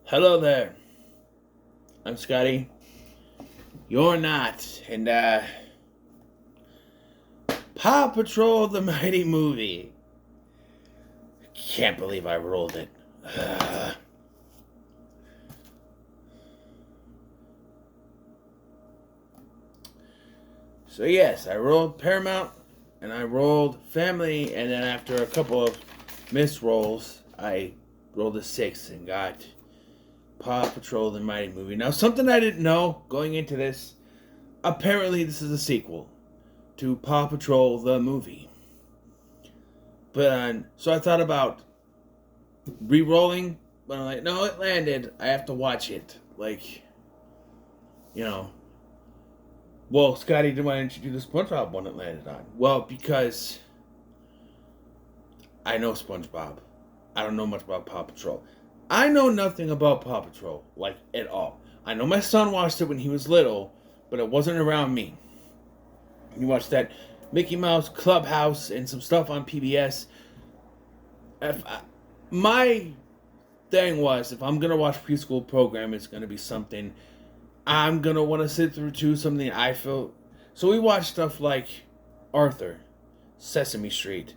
Hello there. I'm Scotty. You're not. And, Paw Patrol the Mighty Movie. Can't believe I rolled it. So, yes, I rolled Paramount and I rolled Family, and then after a couple of missed rolls, I rolled a 6 and got Paw Patrol the Mighty Movie. Now, something I didn't know going into this, apparently this is a sequel to Paw Patrol the movie. But so I thought about re-rolling, but I'm like, no, it landed. I have to watch it. Like, you know. Well, Scotty, why didn't you do the SpongeBob one it landed on? Well, because I know SpongeBob. I don't know much about Paw Patrol. I know nothing about Paw Patrol, like, at all. I know my son watched it when he was little, but it wasn't around me. He watched that Mickey Mouse Clubhouse and some stuff on PBS. My thing was, if I'm going to watch preschool program, it's going to be something I'm going to want to sit through too, something I feel. So we watched stuff like Arthur, Sesame Street.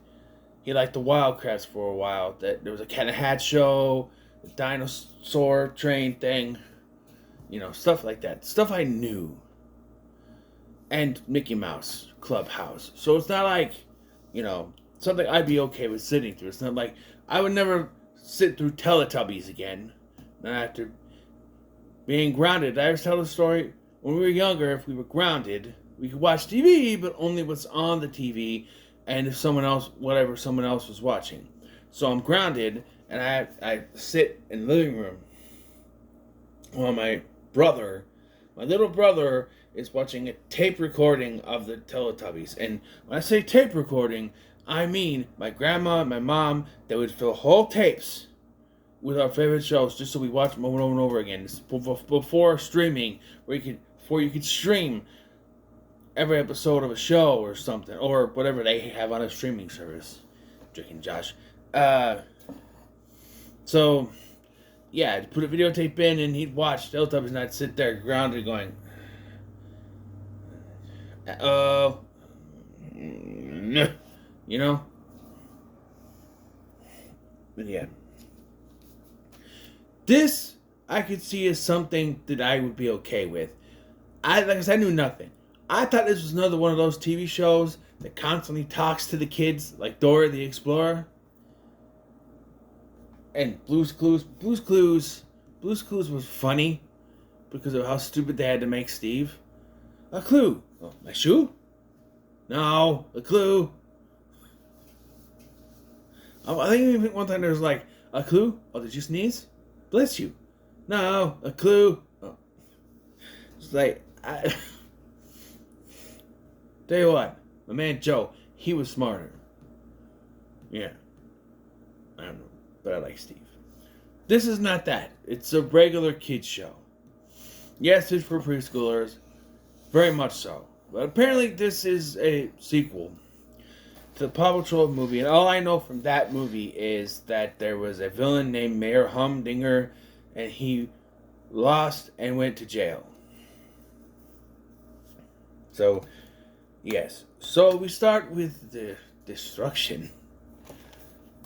He liked the Wildcrafts for a while. That there was a Cat and Hat show, the dinosaur train thing, stuff like that. Stuff I knew. And Mickey Mouse Clubhouse. So it's not like, something I'd be okay with sitting through. It's not like I would never sit through Teletubbies again. Not after being grounded. I always tell the story, when we were younger, if we were grounded, we could watch TV, but only what's on the TV, and if someone else was watching. So I'm grounded, and I sit in the living room while my little brother, is watching a tape recording of the Teletubbies. And when I say tape recording, I mean my grandma and my mom, they would fill whole tapes with our favorite shows just so we watch them over and over again. Before streaming, before you could stream every episode of a show or something, or whatever they have on a streaming service. Drake and Josh. So, yeah, I'd put a videotape in and he'd watch Teletubbies, and I'd sit there grounded going, But yeah. This, I could see as something that I would be okay with. Like I said, I knew nothing. I thought this was another one of those TV shows that constantly talks to the kids, like Dora the Explorer. And Blue's Clues was funny because of how stupid they had to make Steve. A clue. Oh, my shoe? No, a clue. I think one time there was like, a clue? Oh, did you sneeze? Bless you. No, a clue. Oh. It's like, tell you what, my man Joe, he was smarter. Yeah. I don't know, but I like Steve. This is not that. It's a regular kids show. Yes, it's for preschoolers. Very much so. But apparently this is a sequel to the Paw Patrol movie. And all I know from that movie is that there was a villain named Mayor Humdinger, and he lost and went to jail. So, yes. So we start with the destruction.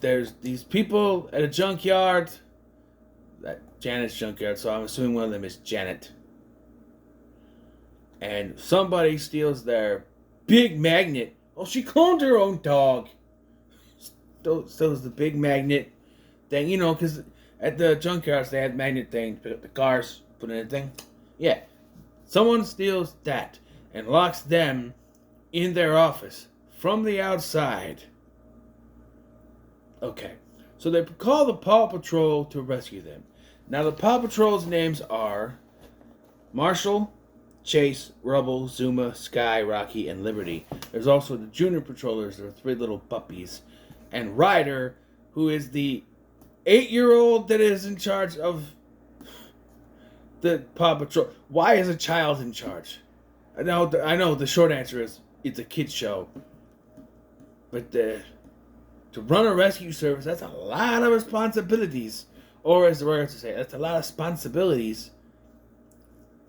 There's these people at a junkyard. That Janet's junkyard, so I'm assuming one of them is Janet. And somebody steals their big magnet. Oh, she cloned her own dog. Steals the big magnet thing, because at the junkyards they had magnet things, pick up the cars, put in a thing. Yeah. Someone steals that and locks them in their office from the outside. Okay. So they call the Paw Patrol to rescue them. Now the Paw Patrol's names are Marshall, Chase, Rubble, Zuma, Sky, Rocky, and Liberty. There's also the Junior Patrollers, there are 3 little puppies. And Ryder, who is the 8-year-old that is in charge of the Paw Patrol. Why is a child in charge? I know the short answer is it's a kid's show. But to run a rescue service, that's a lot of responsibilities Or as the writers say, that's a lot of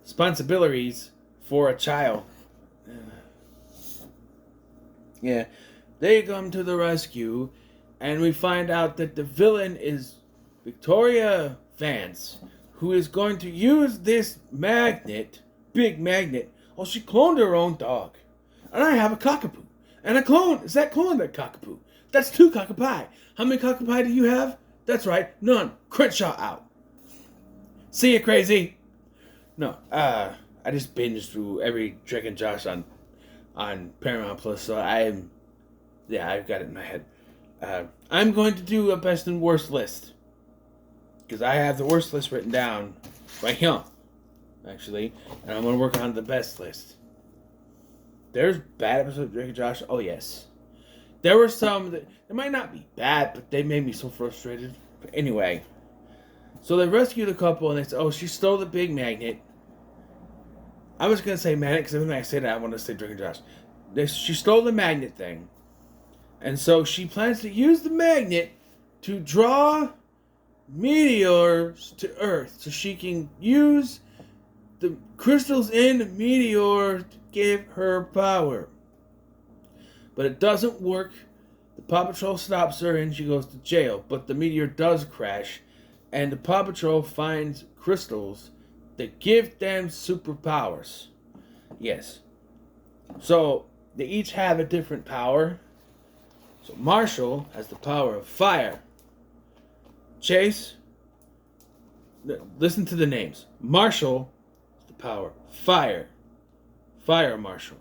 responsibilities for a child. Yeah, they come to the rescue, and we find out that the villain is Victoria Vance, who is going to use this big magnet. Oh, she cloned her own dog. And I have a cockapoo. And a clone. Is that clone that cockapoo? That's 2 cockapie. How many cockapie do you have? That's right, none. Crenshaw out. See ya, crazy. No, I just binged through every Drake and Josh on Paramount Plus, so I've got it in my head. I'm going to do a best and worst list, because I have the worst list written down right here, actually, and I'm going to work on the best list. There's bad episodes of Drake and Josh. Oh yes, there were some that they might not be bad, but they made me so frustrated. But anyway, so they rescued a couple, and they said, "Oh, she stole the big magnet." I was gonna say magnet because every time I say that, I want to say Drake and Josh. She stole the magnet thing, and so she plans to use the magnet to draw meteors to Earth, so she can use the crystals in the meteor to give her power. But it doesn't work. The Paw Patrol stops her and she goes to jail. But the meteor does crash, and the Paw Patrol finds crystals that give them superpowers. Yes. So they each have a different power. So Marshall has the power of fire. Chase, listen to the names. Marshall has the power of fire. Fire Marshall.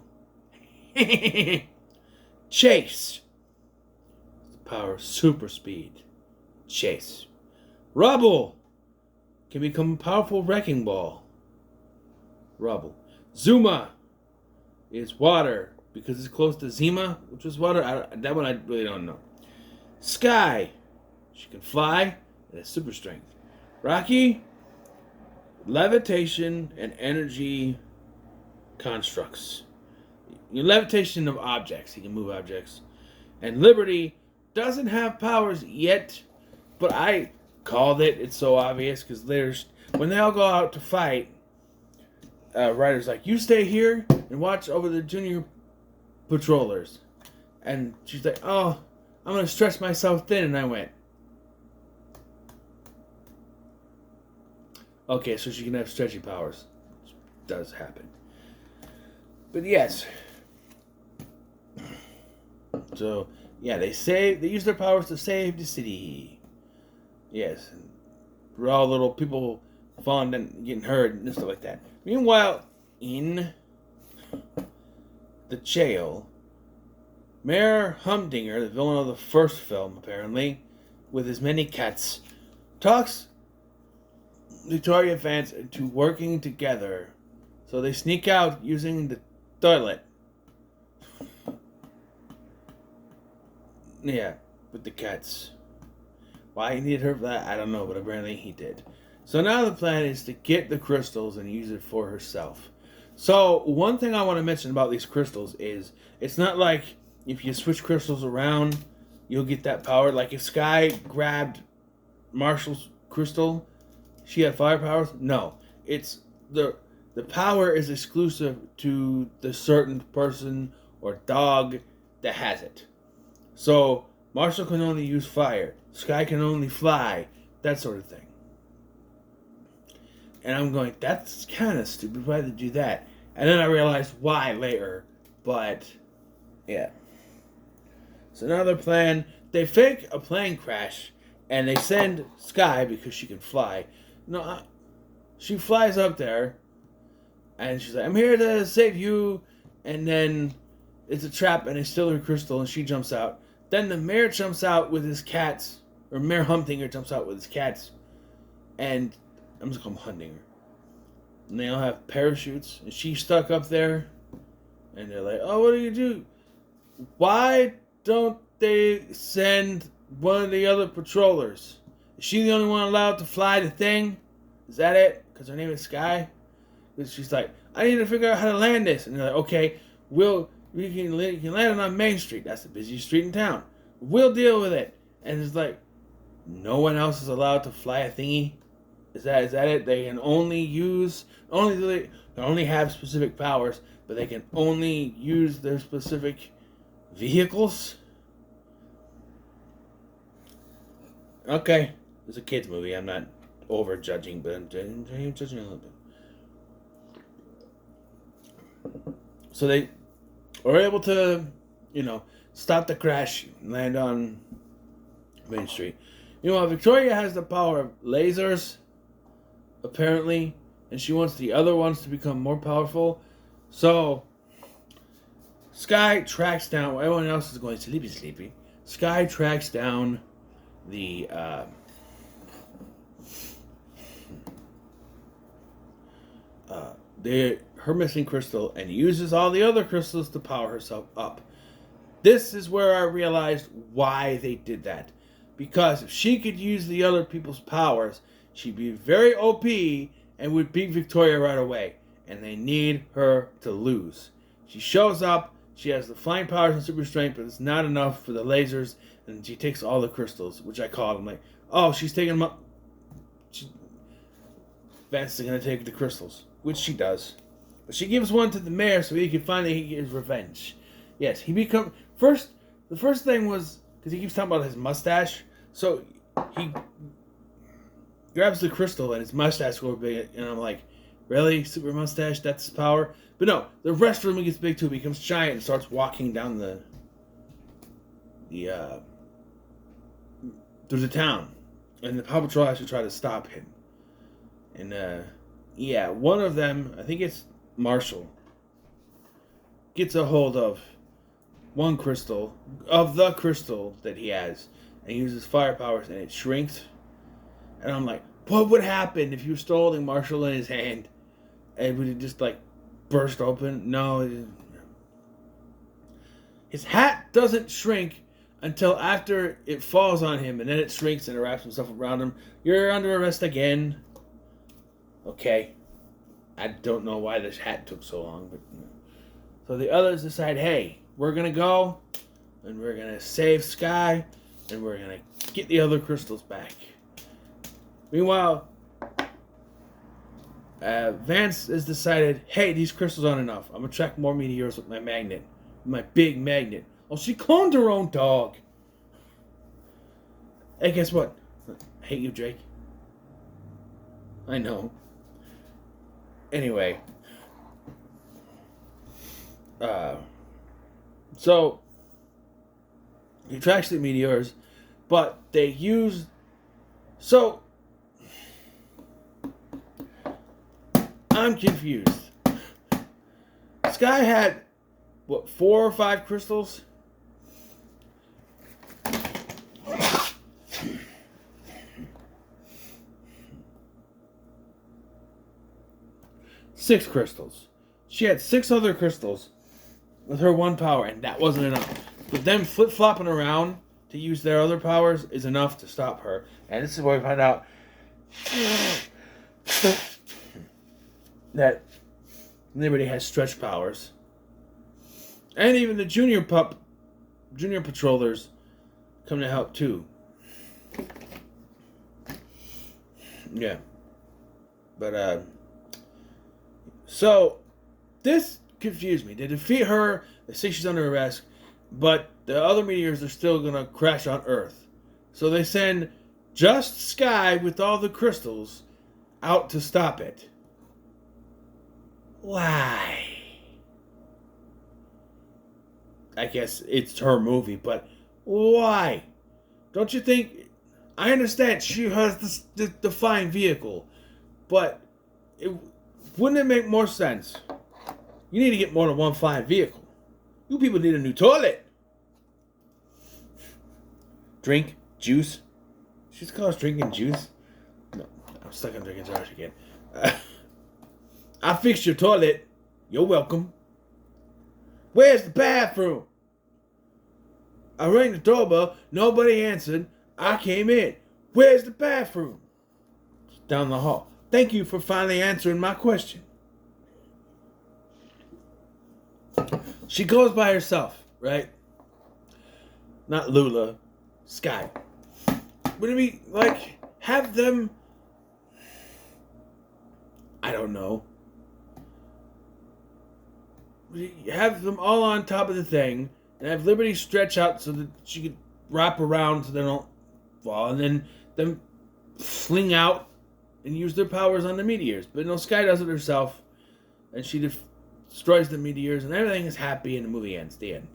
Chase, the power of super speed. Chase. Rubble can become a powerful wrecking ball. Rubble. Zuma is water because it's close to Zima, which is water. That one I really don't know. Sky, she can fly and has super strength. Rocky, levitation and energy constructs. Levitation of objects. He can move objects. And Liberty doesn't have powers yet, but I called it. It's so obvious because when they all go out to fight, Ryder's like, "You stay here and watch over the junior patrollers." And she's like, "Oh, I'm going to stretch myself thin." And I went, okay, so she can have stretchy powers. Which does happen. But yes. So, yeah, they use their powers to save the city. Yes. We're all little people falling and getting hurt and stuff like that. Meanwhile, in the jail, Mayor Humdinger, the villain of the first film, apparently, with his many cats, talks Victoria Vance into working together. So they sneak out using the toilet. Yeah, with the cats. Why he needed her for that, I don't know, but apparently he did. So now the plan is to get the crystals and use it for herself. So one thing I want to mention about these crystals is it's not like if you switch crystals around, you'll get that power. Like if Sky grabbed Marshall's crystal, she had fire powers. No, it's the power is exclusive to the certain person or dog that has it. So Marshall can only use fire. Sky can only fly. That sort of thing. And I'm going, that's kind of stupid. Why did they do that? And then I realized why later. But, yeah. So now their plan, they fake a plane crash. And they send Sky, because she can fly. No, she flies up there. And she's like, "I'm here to save you." And then it's a trap and they steal her crystal and she jumps out. Then the mayor jumps out with his cats. Or Mayor Humdinger jumps out with his cats. And I'm just going to call him Humdinger. And they all have parachutes. And she's stuck up there. And they're like, "Oh, what do you do? Why don't they send one of the other patrollers? Is she the only one allowed to fly the thing? Is that it? Because her name is Sky?" Because she's like, "I need to figure out how to land this." And they're like, "Okay, you can land it on Main Street. That's the busiest street in town. We'll deal with it." And it's like, no one else is allowed to fly a thingy. Is that it? They can only they only have specific powers, but they can only use their specific vehicles. Okay, it's a kids movie. I'm not over judging, but I'm judging a little bit. So they were able to, stop the crash and land on Main Street. Victoria has the power of lasers, apparently, and she wants the other ones to become more powerful. So Sky tracks down. Everyone else is going sleepy. Sky tracks down the her missing crystal and uses all the other crystals to power herself up. This is where I realized why they did that. Because if she could use the other people's powers, she'd be very OP and would beat Victoria right away. And they need her to lose. She shows up, she has the flying powers and super strength, but it's not enough for the lasers, and she takes all the crystals, which I called. I'm like, oh, she's taking them up. Vance is going to take the crystals, which she does. But she gives one to the mayor so he can finally get his revenge. Yes, the first thing was, because he keeps talking about his mustache, so he grabs the crystal and his mustache goes big, and I'm like, really? Super mustache? That's his power? But no, the rest of him gets big too, becomes giant and starts walking down through the town. And the Paw Patrol has to try to stop him. And one of them, I think it's Marshall, gets a hold of one crystal, of the crystal that he has, and he uses fire powers, and it shrinks. And I'm like, what would happen if you were still holding Marshall in his hand? And would it just, burst open? No. His hat doesn't shrink until after it falls on him, and then it shrinks and it wraps himself around him. You're under arrest again. Okay. I don't know why this hat took so long, but so the others decide, hey, we're gonna go and we're gonna save Sky and we're gonna get the other crystals back. Meanwhile, Vance has decided, hey, these crystals aren't enough. I'm gonna track more meteors with my magnet, my big magnet. Oh, she cloned her own dog. Hey, guess what? I hate you, Drake. I know. Anyway. So he tracks the meteors, but they use... So, I'm confused. Sky had, 4 or 5 crystals? Six crystals. She had 6 other crystals with her one power, and that wasn't enough. But them flip-flopping around to use their other powers is enough to stop her. And this is where we find out that Liberty has stretch powers. And even the junior patrollers come to help too. Yeah. But, so, this confused me. They defeat her, they say she's under arrest, but the other meteors are still gonna crash on Earth. So they send just Sky with all the crystals out to stop it. Why? I guess it's her movie, but why? Don't you think... I understand she has the flying vehicle, but wouldn't it make more sense? You need to get more than one flying vehicle. You people need a new toilet. Drink, juice. She's called drinking juice. No, I'm stuck on drinking Josh again. I fixed your toilet. You're welcome. Where's the bathroom? I rang the doorbell. Nobody answered. I came in. Where's the bathroom? It's down the hall. Thank you for finally answering my question. She goes by herself, right? Not Lula. Sky. Would it be like have them? I don't know. Have them all on top of the thing, and have Liberty stretch out so that she could wrap around so they don't fall, and then them fling out and use their powers on the meteors. But no, Sky does it herself, and she destroys the meteors, and everything is happy, and the movie ends. The end.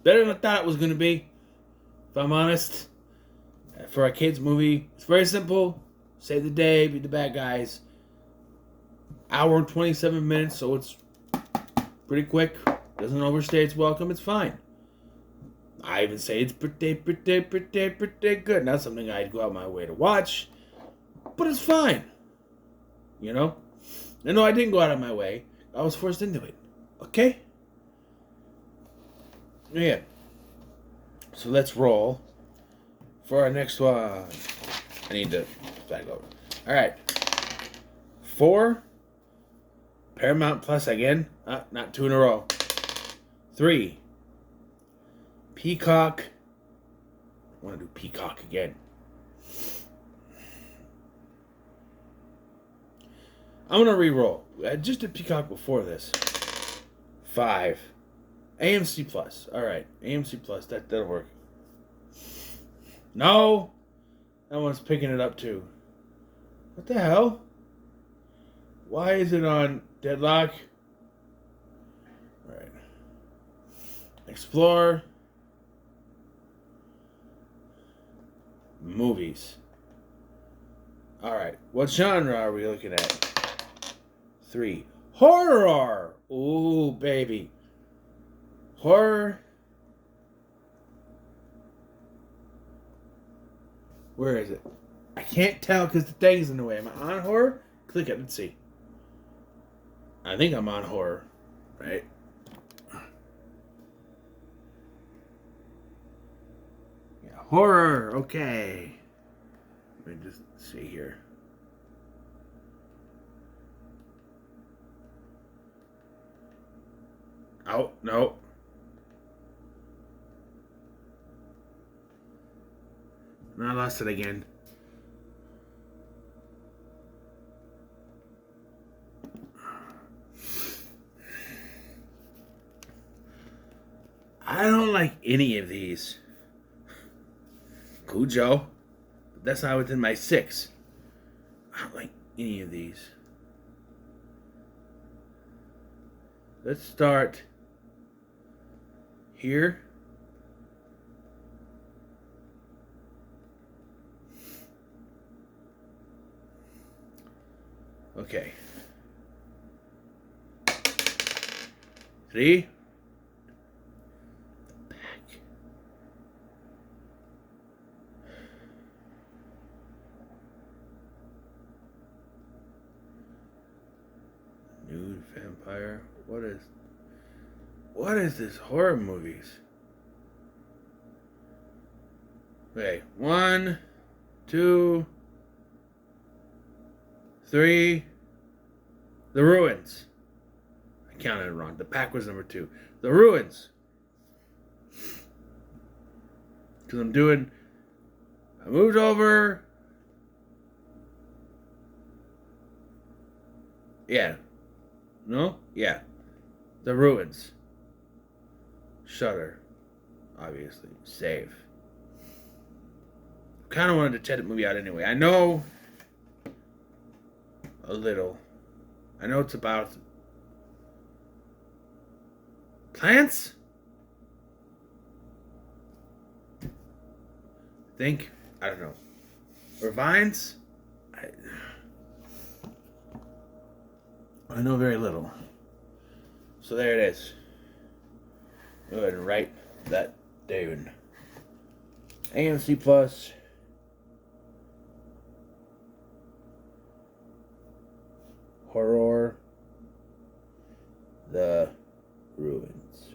Better than I thought it was going to be, if I'm honest. For a kids' movie, it's very simple. Save the day, beat the bad guys. Hour and 27 minutes, so it's pretty quick. Doesn't overstay its welcome. It's fine. I even say it's pretty good. Not something I'd go out my way to watch, but it's fine. You know? And no, I didn't go out of my way. I was forced into it. Okay? Yeah. So let's roll for our next one. I need to back over. Alright. 4. Paramount Plus again. Not 2 in a row. 3. Peacock. I want to do Peacock again. I'm going to re-roll. I just did Peacock before this. 5. AMC Plus. Alright. AMC Plus. That'll work. No. That one's picking it up too. What the hell? Why is it on Deadlock? Alright. Explore. Movies. Alright. What genre are we looking at? 3. Horror! Ooh, baby. Horror. Where is it? I can't tell because the thing's in the way. Am I on horror? Click it. Let's see. I think I'm on horror. Right? Yeah, horror. Okay. Let me just see here. Oh, no. And I lost it again. I don't like any of these. Cujo. But that's not within my 6. I don't like any of these. Let's start here. Okay. 3. The back. Nude vampire. What is this horror movies? Okay, 1, 2, 3. The Ruins. I counted it wrong. The pack was number 2. The Ruins. Because I moved over. Yeah. No? Yeah. The Ruins. Shudder. Obviously. Save. Kind of wanted to check the movie out anyway. I know a little. I know it's about plants? Think? I don't know. Or vines? I know very little. So there it is. Go ahead and write that down. AMC Plus. Horror. The Ruins.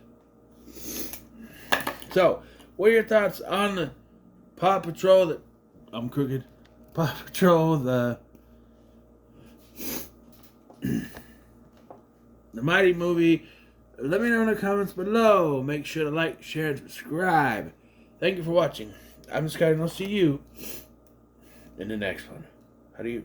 So, what are your thoughts on the Paw Patrol? I'm crooked. Paw Patrol, the Mighty movie. Let me know in the comments below. Make sure to like, share, and subscribe. Thank you for watching. I'm Sky, and I'll see you in the next one. How do you...